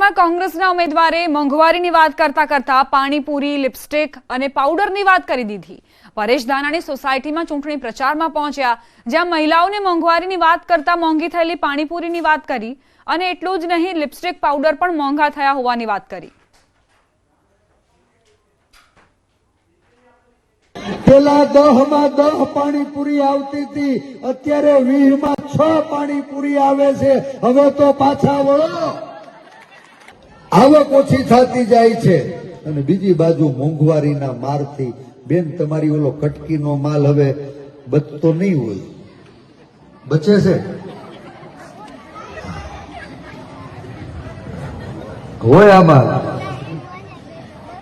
વડોદરામાં કોંગ્રેસના ઉમેદવારે મોંઘવારીની વાત કરતા પાણીપુરી, લિપસ્ટિક અને પાવડરની વાત કરી દીધી। પરેશ દાનાણી સોસાયટીમાં ચૂંટણી પ્રચારમાં પહોંચ્યા, જ્યાં મહિલાઓને મોંઘવારીની વાત કરતા મોંઘી થયેલી પાણીપુરીની વાત કરી અને એટલું જ નહીં, લિપસ્ટિક પાવડર પણ મોંઘા થયા હોવાની વાત કરી। પેલા 10 માં 10 પાણીપુરી આવતી હતી, અત્યારે 20 માં 6 પાણીપુરી આવે છે। હવે તો પાછા વળો, આવક ઓછી થતી જાય છે અને બીજી બાજુ મોંઘવારીના મારથી બેન તમારી ઓલો કટકીનો માલ હવે બચતો નહીં હોય, બચે છે? હોય આમાં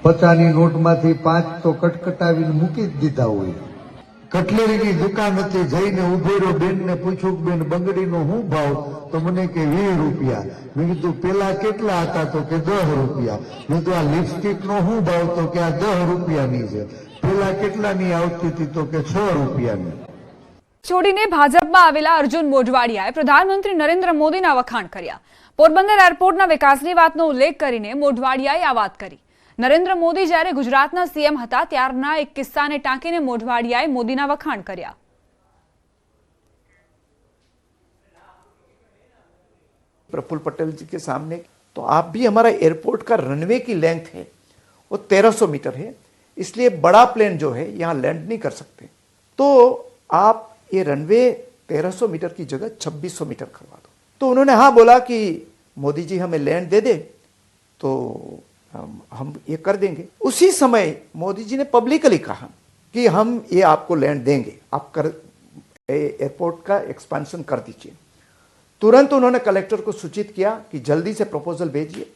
50ની નોટમાંથી 5 તો કટકટાવીને મૂકી જ દીધા હોય। કટલેરીની દુકાન હતી, જઈને ઉભો રહ્યો, બેનને પૂછ્યું બેન બંગડીનો શું ભાવ? તો મને કે 20 રૂપિયા। મેં કીધું પેલા કેટલા હતા? તો કે 10 રૂપિયા। મેં કીધું આ લિપસ્ટિકનો શું ભાવ? તો કે આ 10 રૂપિયાની છે। પેલા કેટલાની આવતી હતી? તો કે 6 રૂપિયાની। છોડીને ભાજપમાં આવેલા અર્જુન મોઢવાડિયાએ પ્રધાનમંત્રી નરેન્દ્ર મોદીના વખાણ કર્યા। પોરબંદર એરપોર્ટના વિકાસની વાતનો ઉલ્લેખ કરીને મોઢવાડિયાએ આ વાત કરી। નરેન્દ્ર મોદી જ્યારે ગુજરાતના સીએમ હતા ત્યારના એક કિસ્સાને ટાંકીને મોઢવાડિયાએ મોદીના વખાણ કર્યા। प्रफुल्ल पटेल जी के सामने, तो आप भी हमारा एयरपोर्ट का रनवे की लेंथ है वो 1300 मीटर है, इसलिए बड़ा प्लेन जो है यहाँ लैंड नहीं कर सकते, तो आप ये रनवे 1300 मीटर की जगह 2600 मीटर करवा दो। तो उन्होंने हाँ बोला कि मोदी जी हमें लैंड दे दे तो हम ये कर देंगे। उसी समय मोदी जी ने पब्लिकली कहा कि हम ये आपको लैंड देंगे, आप कर एयरपोर्ट का एक्सपेंशन कर दीजिए। तुरंत उन्होंने कलेक्टर को सूचित किया कि जल्दी से प्रपोजल भेजिए,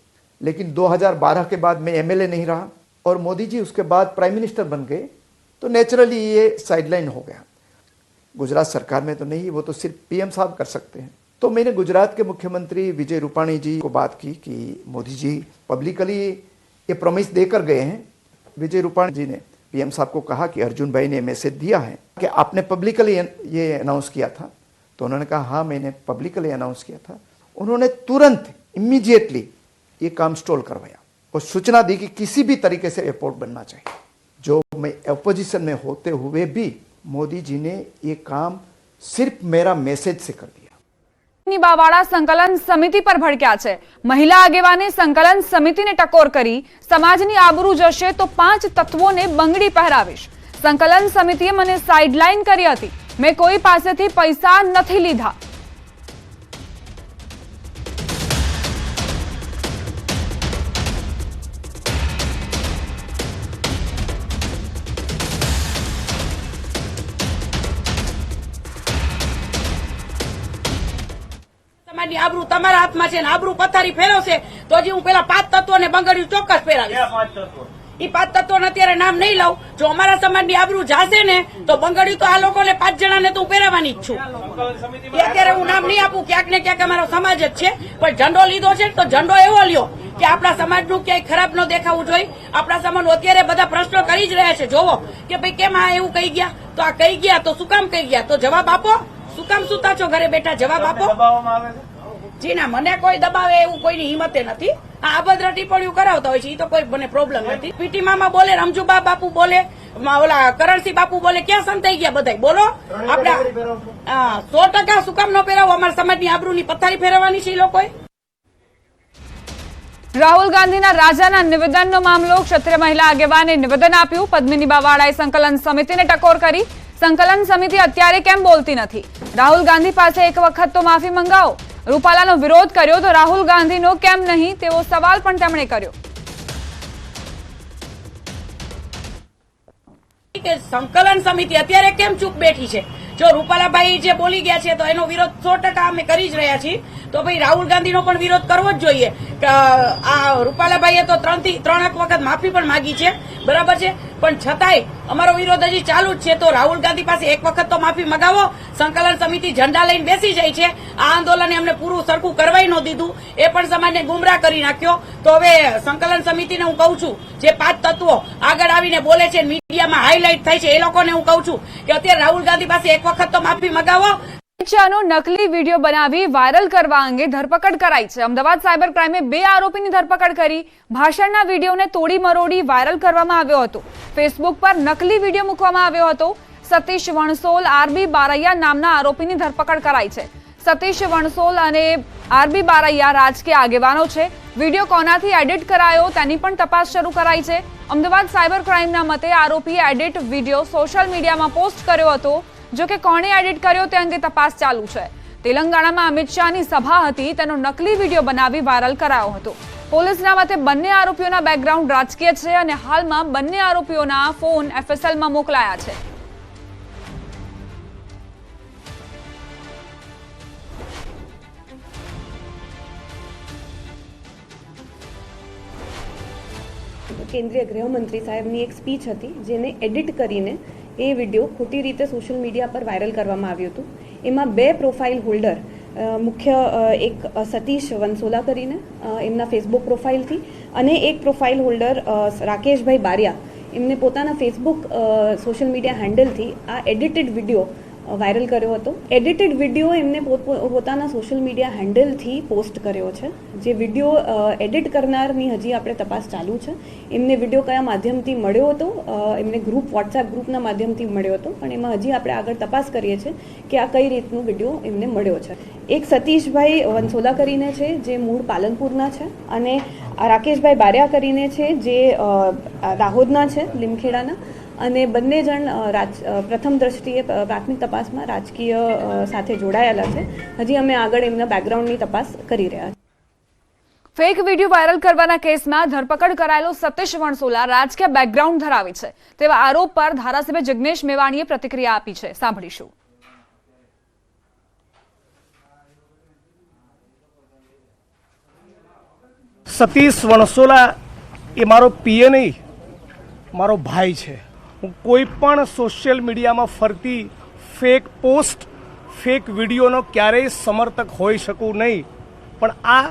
लेकिन 2012 के बाद मैं एमएलए नहीं रहा और मोदी जी उसके बाद प्राइम मिनिस्टर बन गए, तो नेचुरली ये साइडलाइन हो गया। गुजरात सरकार में तो नहीं, वो तो सिर्फ पीएम साहब कर सकते हैं। तो मैंने गुजरात के मुख्यमंत्री विजय रूपाणी जी को बात की कि मोदी जी पब्लिकली ये प्रॉमिस देकर गए हैं। विजय रूपाणी जी ने पीएम साहब को कहा कि अर्जुन भाई ने मैसेज दिया है कि आपने पब्लिकली ये अनाउंस किया था? तो उन्होंने कहा हाँ मैंने पब्लिकली अनाउंस किया था। उन्होंने तुरंत इमीडिएटली ये काम स्टॉल करवाया और सूचना दी कि किसी भी तरीके से एयरपोर्ट बनना चाहिए। जो मैं अपोजिशन में होते हुए भी मोदी जी ने ये काम सिर्फ मेरा मैसेज से कर दिया। બાવાળા સંકલન સમિતિ પર ભડક્યા છે। મહિલા આગેવાને સંકલન સમિતિને ટકોર કરી સમાજની આબરૂ જશે તો 5 તત્વોને બંગડી પહેરાવીશ। સંકલન સમિતિએ મને સાઇડલાઇન કરી હતી, મેં કોઈ પાસેથી પૈસા નથી લીધા। આબરૂ તમારા હાથમાં છે ને આબરૂ પથારી ફેરવશે તો હજી હું પેલા 5 તત્વોને બંગડીયું ચોક્કસ પહેરાવીશ। એ 5 તત્વોને અત્યારે નામ નહીં લઉં, જો અમારા સમાજની આબરૂ જાશે ને તો બંગડીયું તો આ લોકોને 5 જણાને તો હું પહેરાવાની જ છું। અત્યારે હું નામ નહીં આપું, ક્યાંક ને ક્યાંક અમારો સમાજ જ છે, પણ ઝંડો લીધો છે તો ઝંડો એવો લ્યો કે આપણા સમાજનું ક્યાંય ખરાબ ન દેખાવું જોઈએ। આપણા સમાજનું અત્યારે બધા પ્રશ્નો કરી જ રહ્યા છે। જોવો કે ભાઈ કેમ આ એવું કહી ગયા, તો આ કહી ગયા તો શું કામ કહી ગયા, તો જવાબ આપો। શું કામ સુતા છો ઘરે બેઠા, જવાબ આપો। જી ના, મને કોઈ દબાવે એવું કોઈની હિંમતે નથી। આ અભદ્ર ટિપ્પણીઓ કરાવતા હોય છે, એ તો કોઈ મને પ્રોબ્લેમ નથી। પીટી મામા બોલે, રમજુબા બાપુ બોલે, ઓલા કરણસિંહ બાપુ બોલે, ક્યાં સંતાઈ ગયા બધા? બોલો આપણે 100% શું કામ ન પહેરાવો? અમારા સમાજની આબરૂની પથારી ફેરવવાની છે એ લોકોએ। રાહુલ ગાંધીના રાજાના નિવેદનનો મામલો, ક્ષત્રિય મહિલા આગેવાને નિવેદન આપ્યું। પદ્મિની બાવાળાએ સંકલન સમિતિને ટકોર કરી। સંકલન સમિતિ અત્યારે કેમ બોલતી નથી? રાહુલ ગાંધી પાસે એક વખત તો માફી મંગાવો। રૂપાલાનો વિરોધ કર્યો તો રાહુલ ગાંધીનો કેમ નહીં તેવો સવાલ પણ તેમણે કર્યો। કે સંકલન સમિતિ અત્યારે કેમ ચૂપ બેઠી છે? જો રૂપાલાભાઈ જે બોલી ગયા છે તો એનો વિરોધ 100% અમે કરી જ રહ્યા છીએ, તો ભાઈ રાહુલ ગાંધીનો પણ વિરોધ કરવો જ જોઈએ। આ રૂપાલાભાઈએ તો 3 વખત માફી પણ માંગી છે, બરાબર છે, પણ છતાંય અમારો વિરોધ હજી ચાલુ જ છે। તો રાહુલ ગાંધી પાસે એક વખત તો માફી મંગાવો। સંકલન સમિતિ ઝંડા લઈને બેસી જાય છે, આ આંદોલને અમને પૂરું સરખું કરવાય ન દીધું, એ પણ સમાજને ગુમરાહ કરી નાખ્યો। તો હવે સંકલન સમિતિને હું કહું છું, જે 5 તત્વો આગળ આવીને બોલે છે, મીડિયામાં હાઇલાઇટ થાય છે, એ લોકોને હું કહું છું કે અત્યારે રાહુલ ગાંધી પાસે એક વખત તો માફી મંગાવો। શાહનો નકલી વિડીયો બનાવી વાયરલ કરવા અંગે ધરપકડ કરાઈ છે. અમદાવાદ સાયબર ક્રાઇમે 2 આરોપીની ધરપકડ કરી. ભાષણના વિડીયોને તોડી મરોડી વાયરલ કરવામાં આવ્યો હતો. ફેસબુક પર નકલી વિડીયો મૂકવામાં આવ્યો હતો. સતીશ વણસોલ, આરબી બારૈયા નામના આરોપીની ધરપકડ કરાઈ છે. સતીશ વણસોલ અને આરબી બારૈયા રાજકીય આગેવાનો છે. વિડીયો કોનાથી એડિટ કરાયો તેની પણ તપાસ શરૂ કરાઈ છે. અમદાવાદ સાયબર ક્રાઇમના મતે આરોપીએ એડિટ વિડીયો સોશિયલ મીડિયામાં પોસ્ટ કર્યો હતો. જો કે કોણે એડિટ કર્યો તે અંગે તપાસ ચાલુ છે. તેલંગાણામાં અમિત શાહની સભા હતી, તેનો નકલી વિડીયો બનાવી વાયરલ કરાયો હતો. પોલીસના મતે બંને આરોપીઓના બેકગ્રાઉન્ડ રાજકીય છે અને હાલમાં બંને આરોપીઓના ફોન એફએસએલમાં મોકલાયા છે. કેન્દ્રીય ગૃહમંત્રી સાહેબની એક સ્પીચ હતી જેને એડિટ કરીને એ વિડીયો ખોટી રીતે સોશિયલ મીડિયા પર વાયરલ કરવામાં આવ્યું હતું. એમાં 2 પ્રોફાઇલ હોલ્ડર, મુખ્ય એક સતીશ વનસોલા કરીને એમના ફેસબુક પ્રોફાઇલથી અને એક પ્રોફાઇલ હોલ્ડર રાકેશભાઈ બારિયા એમને પોતાના ફેસબુક સોશિયલ મીડિયા હેન્ડલથી આ એડિટેડ વિડીયો વાયરલ કર્યો હતો. એડિટેડ વિડીયો એમને પોતાના સોશિયલ મીડિયા હેન્ડલથી પોસ્ટ કર્યો છે. જે વિડીયો એડિટ કરનારની હજી આપણે તપાસ ચાલુ છે. એમને વિડીયો કયા માધ્યમથી મળ્યો હતો, એમને વોટ્સએપ ગ્રુપના માધ્યમથી મળ્યો હતો, પણ એમાં હજી આપણે આગળ તપાસ કરીએ છીએ કે આ કઈ રીતનો વિડીયો એમને મળ્યો છે. એક સતીશભાઈ વનસોલા કરીને છે જે મૂળ પાલનપુરના છે અને રાકેશભાઈ બારિયા કરીને છે જે દાહોદના છે, લીમખેડાના. અને બંને જણ પ્રથમ દ્રષ્ટિએ પ્રાથમિક તપાસમાં રાજકીય સાથે જોડાયેલા છે. હજી અમે આગળ એમના બેકગ્રાઉન્ડની તપાસ કરી રહ્યા છીએ. ફેક વિડીયો વાયરલ કરવાના કેસમાં ધરપકડ કરાયેલો સતીશ વણસોલા રાજકીય બેકગ્રાઉન્ડ ધરાવે છે તેવા આરોપ પર ધારાસભ્ય જિગ્નેશ મેવાણીએ પ્રતિક્રિયા આપી છે. સાંભળીશું. સતીશ વણસોલા એ મારો પીએ નહીં, મારો ભાઈ છે. હું કોઈ પણ સોશિયલ મીડિયામાં ફરતી ફેક પોસ્ટ, ફેક વિડીયોનો ક્યારેય સમર્થક હોઈ શકું નહીં. પણ આ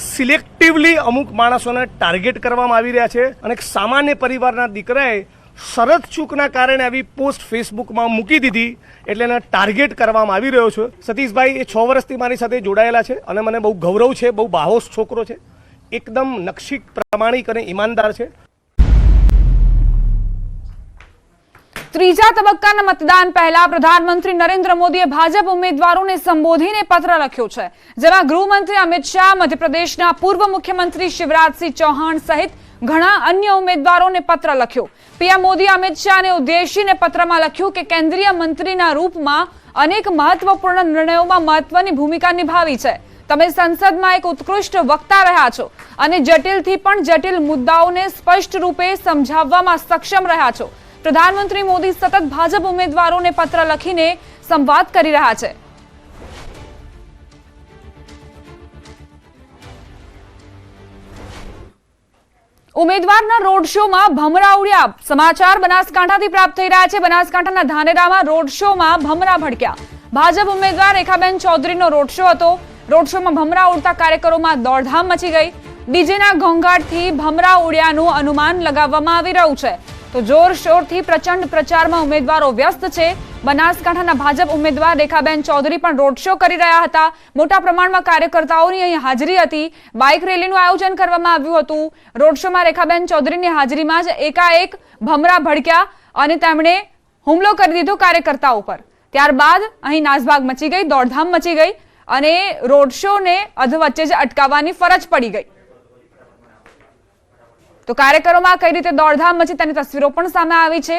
સિલેક્ટિવલી અમુક માણસોને ટાર્ગેટ કરવામાં આવી રહ્યા છે અને એક સામાન્ય પરિવારના દીકરાએ શરત ચૂકના કારણે આવી પોસ્ટ ફેસબુકમાં મૂકી દીધી એટલે એને ટાર્ગેટ કરવામાં આવી રહ્યો છે. સતીશભાઈ એ 6 વર્ષથી મારી સાથે જોડાયેલા છે અને મને બહુ ગૌરવ છે. બહુ બાહોશ છોકરો છે, એકદમ નક્ષિક, પ્રામાણિક અને ઈમાનદાર છે. ત્રીજા તબક્કાના મતદાન પહેલા પ્રધાનમંત્રી નરેન્દ્ર મોદીએ ભાજપ ઉમેદવારોને સંબોધીને પત્ર લખ્યો છે, જેમાં ગૃહમંત્રી અમિત શાહ, મધ્યપ્રદેશના પૂર્વ મુખ્યમંત્રી શિવરાજસિંહ ચૌહાણ સહિત ઘણા અન્ય ઉમેદવારોને પત્ર લખ્યો. પીએમ મોદીએ અમિત શાહને ઉદ્દેશીને પત્રમાં લખ્યું કે કેન્દ્રીય મંત્રીના રૂપમાં અનેક મહત્વપૂર્ણ નિર્ણયોમાં મહત્વની ભૂમિકા નિભાવી છે. તમે સંસદમાં એક ઉત્કૃષ્ટ વક્તા રહ્યા છો અને જટિલથી પણ જટિલ મુદ્દાઓને સ્પષ્ટ રૂપે સમજાવવામાં સક્ષમ રહ્યા છો. પ્રધાનમંત્રી મોદી સતત ભાજપ ઉમેદવારોને પત્ર લખીને સંવાદ કરી રહ્યા છે. ઉમેદવારના રોડ શોમાં ભમરા ઉડ્યા. સમાચાર બનાસકાંઠાથી પ્રાપ્ત થઈ રહ્યા છે. બનાસકાંઠાના ધાનેરામાં રોડ શોમાં ભમરા ભડક્યા. ભાજપ ઉમેદવાર રેખાબેન ચૌધરીનો રોડ શો હતો. રોડ શોમાં ભમરા ઉડતા કાર્યકરોમાં દોડધામ મચી ગઈ. ડીજેના ઘોંઘાટથી ભમરા ઉડ્યાનું અનુમાન લગાવવામાં આવી રહ્યું છે. તો જોરશોરથી પ્રચંડ પ્રચારમાં ઉમેદવારો વ્યસ્ત છે. બનાસકાંઠાના ભાજપ ઉમેદવાર રેખાબેન ચૌધરી પણ રોડ શો કરી રહ્યા હતા. મોટા પ્રમાણમાં કાર્યકર્તાઓની અહીં હાજરી હતી. બાઇક રેલીનું આયોજન કરવામાં આવ્યું હતું. રોડ શોમાં રેખાબેન ચૌધરીની હાજરીમાં જ એકાએક ભમરા ભડક્યા અને તેમણે હુમલો કરી દીધો કાર્યકર્તાઓ પર. ત્યારબાદ અહીં નાસભાગ મચી ગઈ, દોડધામ મચી ગઈ અને રોડ શોને અધવચ્ચે જ અટકાવવાની ફરજ પડી ગઈ. તો કાર્યકરોમાં કઈ રીતે દોડધામ મચી તેની તસવીરો પણ સામે આવી છે.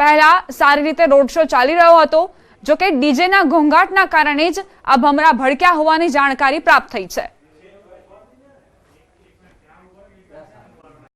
પહેલા સારી રીતે રોડ શો ચાલી રહ્યો હતો, જો કે ડીજેના ઘોંઘાટના કારણે જ આ ભમરા ભડક્યા હોવાની જાણકારી પ્રાપ્ત થઈ છે.